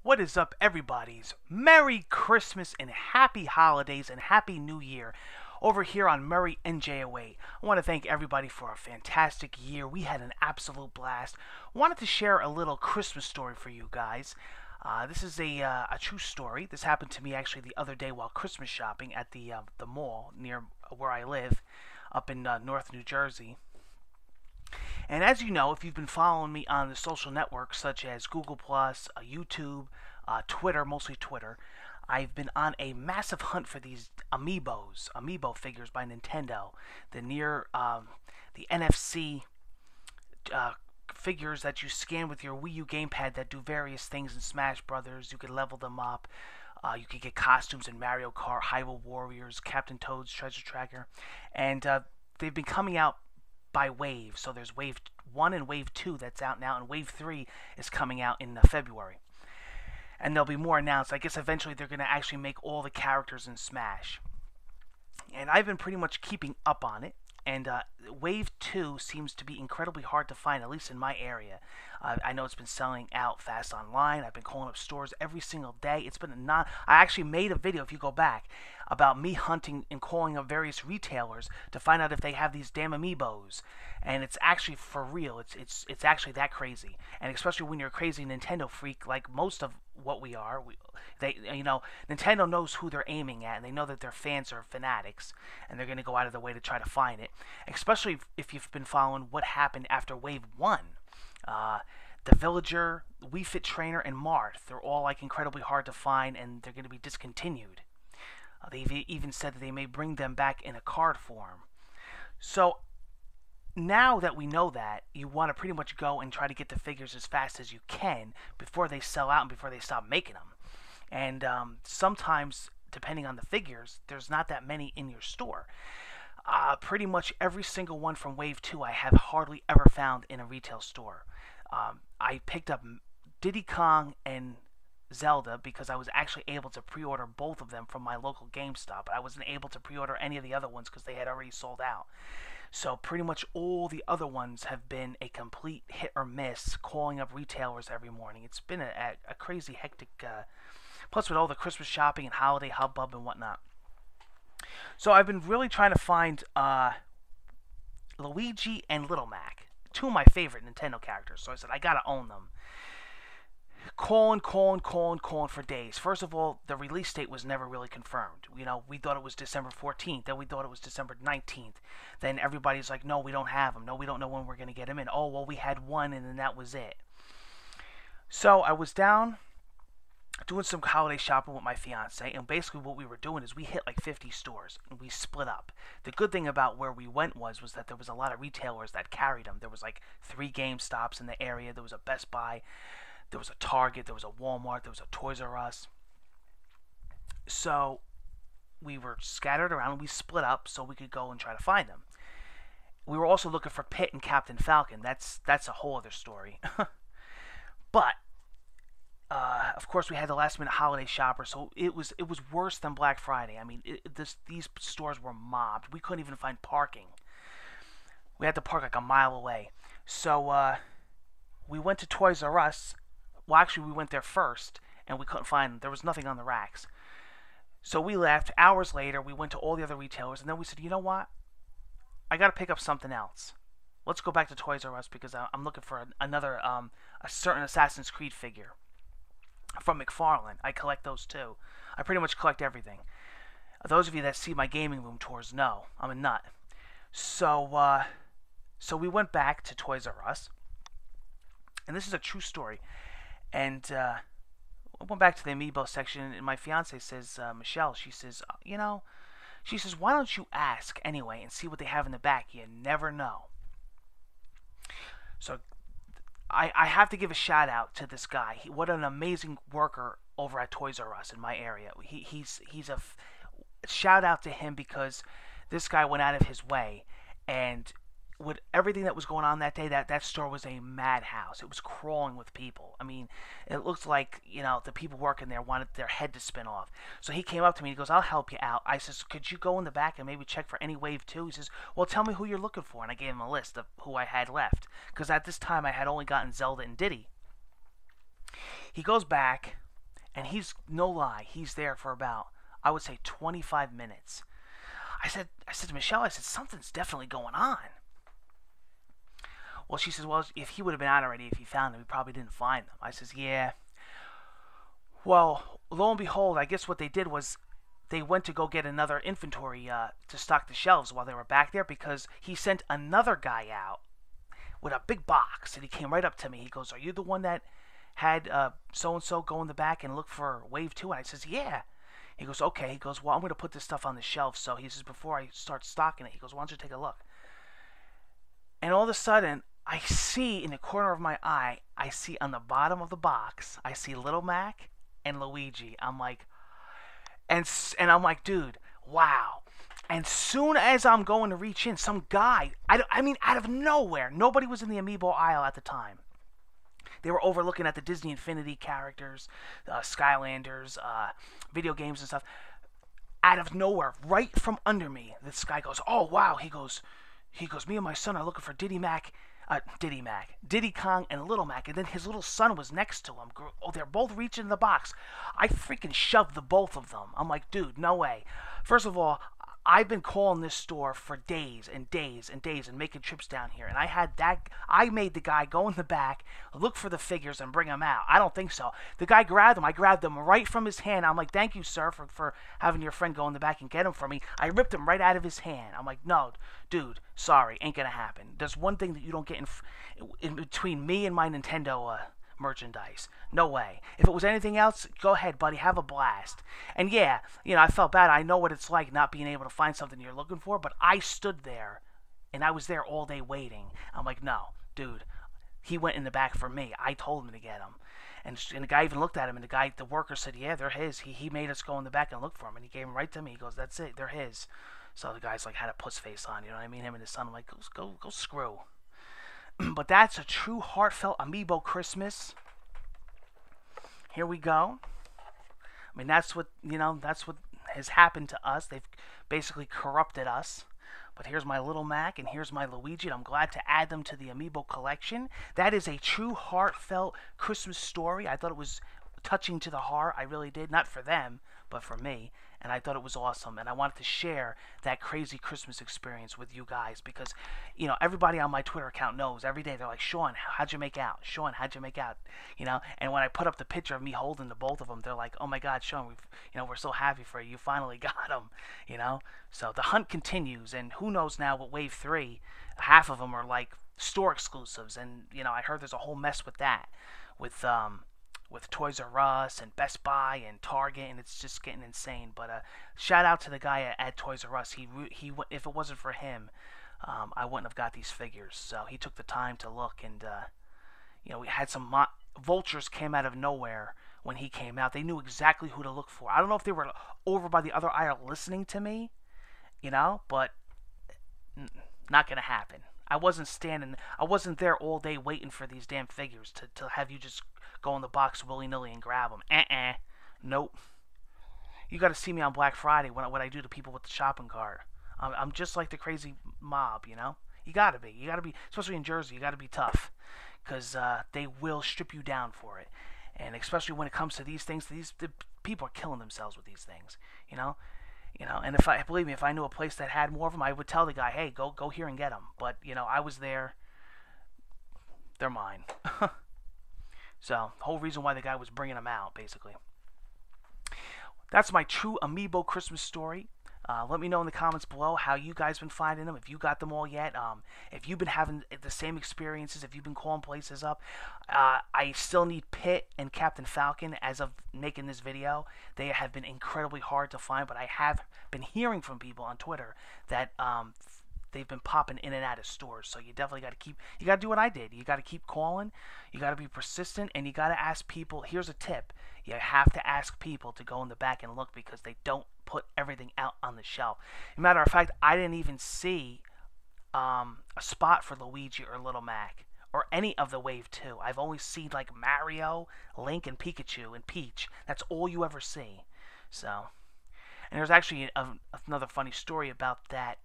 What is up, everybody's? Merry Christmas and Happy Holidays and Happy New Year over here on Murray NJ08. I want to thank everybody for a fantastic year. We had an absolute blast. Wanted to share a little Christmas story for you guys. This is a true story. This happened to me actually the other day while Christmas shopping at the mall near where I live, up in North New Jersey. And as you know, if you've been following me on the social networks such as Google+, YouTube, Twitter, mostly Twitter, I've been on a massive hunt for these Amiibo figures by Nintendo. The NFC figures that you scan with your Wii U gamepad that do various things in Smash Brothers. You could level them up. You could get costumes in Mario Kart, Hyrule Warriors, Captain Toad's Treasure Tracker. And they've been coming out by wave. So there's Wave 1 and Wave 2 that's out now, and Wave 3 is coming out in February. And there'll be more announced. I guess eventually they're going to actually make all the characters in Smash. And I've been pretty much keeping up on it. And Wave 2 seems to be incredibly hard to find, at least in my area. I know it's been selling out fast online. I've been calling up stores every single day. It's been I actually made a video, if you go back, about me hunting and calling up various retailers to find out if they have these damn Amiibos. And it's actually for real. It's actually that crazy. And especially when you're a crazy Nintendo freak, like most of what we are, Nintendo knows who they're aiming at, and they know that their fans are fanatics, and they're going to go out of their way to try to find it. Especially if you've been following what happened after Wave 1. The Villager, Wii Fit Trainer, and Marth, they're all like incredibly hard to find, and they're going to be discontinued. They've even said that they may bring them back in a card form. So now that we know that, you want to pretty much go and try to get the figures as fast as you can before they sell out and before they stop making them. And sometimes, depending on the figures, there's not that many in your store. Pretty much every single one from Wave 2 I have hardly ever found in a retail store. I picked up Diddy Kong and Zelda because I was actually able to pre-order both of them from my local GameStop. I wasn't able to pre-order any of the other ones because they had already sold out. So pretty much all the other ones have been a complete hit or miss, calling up retailers every morning. It's been a crazy, hectic, plus with all the Christmas shopping and holiday hubbub and whatnot. So I've been really trying to find Luigi and Little Mac, two of my favorite Nintendo characters. So I said, I gotta own them. Calling for days. First of all, the release date was never really confirmed. We thought it was December 14th. Then we thought it was December 19th. Then everybody's like, no, we don't have them. No, we don't know when we're going to get them in. Oh, well, we had one, and then that was it. So I was down doing some holiday shopping with my fiance, and basically what we were doing is we hit like 50 stores, and we split up. The good thing about where we went was that there was a lot of retailers that carried them. There was like 3 GameStops in the area. There was a Best Buy. There was a Target, there was a Walmart, there was a Toys R Us. So we were scattered around and we split up so we could go and try to find them. We were also looking for Pit and Captain Falcon. That's a whole other story. But of course we had the last minute holiday shopper, so it was worse than Black Friday. I mean, these stores were mobbed. We couldn't even find parking. We had to park like a mile away. So we went to Toys R Us. Well, actually, we went there first, and we couldn't find them. There was nothing on the racks. So we left. Hours later, we went to all the other retailers, and then we said, you know what? I got to pick up something else. Let's go back to Toys R Us because I'm looking for another, a certain Assassin's Creed figure from McFarlane. I collect those too. I pretty much collect everything. Those of you that see my gaming room tours know I'm a nut. So we went back to Toys R Us, and this is a true story. And I went back to the Amiibo section, and my fiance says, Michelle, she says, why don't you ask anyway and see what they have in the back? You never know. So I have to give a shout out to this guy. What an amazing worker over at Toys R Us in my area. He's a shout out to him because this guy went out of his way, and with everything that was going on that day, that store was a madhouse. It was crawling with people. I mean, it looked like, the people working there wanted their head to spin off. So he came up to me, he goes, I'll help you out. I says, could you go in the back and maybe check for any Wave 2? He says, well, tell me who you're looking for. And I gave him a list of who I had left. Because at this time, I had only gotten Zelda and Diddy. He goes back, And he's, no lie, he's there for about, I would say, 25 minutes. I said to Michelle, I said, something's definitely going on. Well, she says, well, if he would have been out already, if he found them, he probably didn't find them. I says, yeah. Well, lo and behold, I guess what they did was they went to go get another inventory to stock the shelves while they were back there, because he sent another guy out with a big box, and he came right up to me. He goes, are you the one that had so-and-so go in the back and look for wave 2? And I says, yeah. He goes, okay. He goes, well, I'm going to put this stuff on the shelf. So he says, before I start stocking it, he goes, why don't you take a look? And all of a sudden, I see in the corner of my eye, I see on the bottom of the box, I see Little Mac and Luigi. I'm like, and I'm like, dude, wow. And soon as I'm going to reach in, some guy, I mean, out of nowhere, nobody was in the Amiibo aisle at the time. They were overlooking at the Disney Infinity characters, Skylanders, video games and stuff. Out of nowhere, right from under me, this guy goes, oh, wow. He goes, me and my son are looking for Diddy Kong and Little Mac. And then his little son was next to him. Oh, they're both reaching in the box. I freaking shoved the both of them. I'm like, dude, no way. First of all, I've been calling this store for days and days and days and making trips down here. And I made the guy go in the back, look for the figures, and bring them out. I don't think so. The guy grabbed them. I grabbed them right from his hand. I'm like, thank you, sir, for having your friend go in the back and get them for me. I ripped them right out of his hand. I'm like, no, dude, sorry, ain't going to happen. There's one thing that you don't get in between me and my Nintendo merchandise. No way. If it was anything else, go ahead, buddy, have a blast. And yeah, I felt bad. I know what it's like not being able to find something you're looking for, but I stood there and I was there all day waiting. I'm like, no, dude, he went in the back for me. I told him to get him. And the guy even looked at him, and the worker said, yeah, they're his. He made us go in the back and look for him, and he gave them right to me. He goes, that's it, they're his. So the guy's like had a puss face on, you know what I mean? Him and his son. I'm like, go screw. But that's a true heartfelt Amiibo Christmas. Here we go. I mean, that's what has happened to us. They've basically corrupted us. But here's my Little Mac and here's my Luigi, and I'm glad to add them to the Amiibo collection. That is a true heartfelt Christmas story. I thought it was touching to the heart. I really did. Not for them, but for me. And I thought it was awesome. And I wanted to share that crazy Christmas experience with you guys because, everybody on my Twitter account knows. Every day they're like, Sean, how'd you make out? Sean, how'd you make out? And when I put up the picture of me holding the both of them, they're like, oh my God, Sean, we're so happy for you. You finally got them, So the hunt continues. And who knows now with Wave 3, half of them are like store exclusives. And, I heard there's a whole mess with that. With Toys R Us and Best Buy and Target, and it's just getting insane. But shout out to the guy at Toys R Us. He if it wasn't for him, I wouldn't have got these figures. So he took the time to look, and we had some vultures came out of nowhere when he came out. They knew exactly who to look for. I don't know if they were over by the other aisle listening to me, but not gonna happen. I wasn't there all day waiting for these damn figures to have you just go in the box willy-nilly and grab them. Nope. You got to see me on Black Friday what I do to people with the shopping cart. I'm just like the crazy mob, You got to be. Especially in Jersey, you got to be tough. Because they will strip you down for it. And especially when it comes to these things, the people are killing themselves with these things, And believe me, if I knew a place that had more of them, I would tell the guy, hey, go here and get them. But, I was there. They're mine. So, the whole reason why the guy was bringing them out, basically. That's my true Amiibo Christmas story. Let me know in the comments below how you guys been finding them, if you got them all yet, if you've been having the same experiences, if you've been calling places up. I still need Pit and Captain Falcon as of making this video. They have been incredibly hard to find, but I have been hearing from people on Twitter that they've been popping in and out of stores. So you definitely got to do what I did. You got to keep calling. You got to be persistent, and you got to ask people. Here's a tip. You have to ask people to go in the back and look because they don't put everything out on the shelf. As a matter of fact, I didn't even see a spot for Luigi or Little Mac or any of the Wave 2. I've only seen like Mario, Link, and Pikachu and Peach. That's all you ever see. So, and there's actually another funny story about that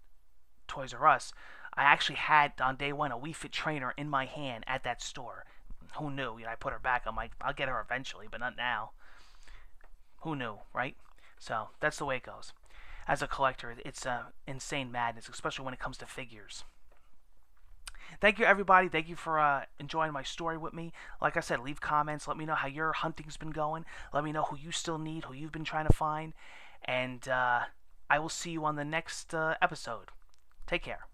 Toys R Us. I actually had on day one a Wii Fit trainer in my hand at that store. Who knew? I put her back. I'm like, I'll get her eventually, but not now. Who knew, right? So that's the way it goes. As a collector, it's insane madness, especially when it comes to figures. Thank you, everybody. Thank you for enjoying my story with me. Like I said, leave comments. Let me know how your hunting's been going. Let me know who you still need, who you've been trying to find. And I will see you on the next episode. Take care.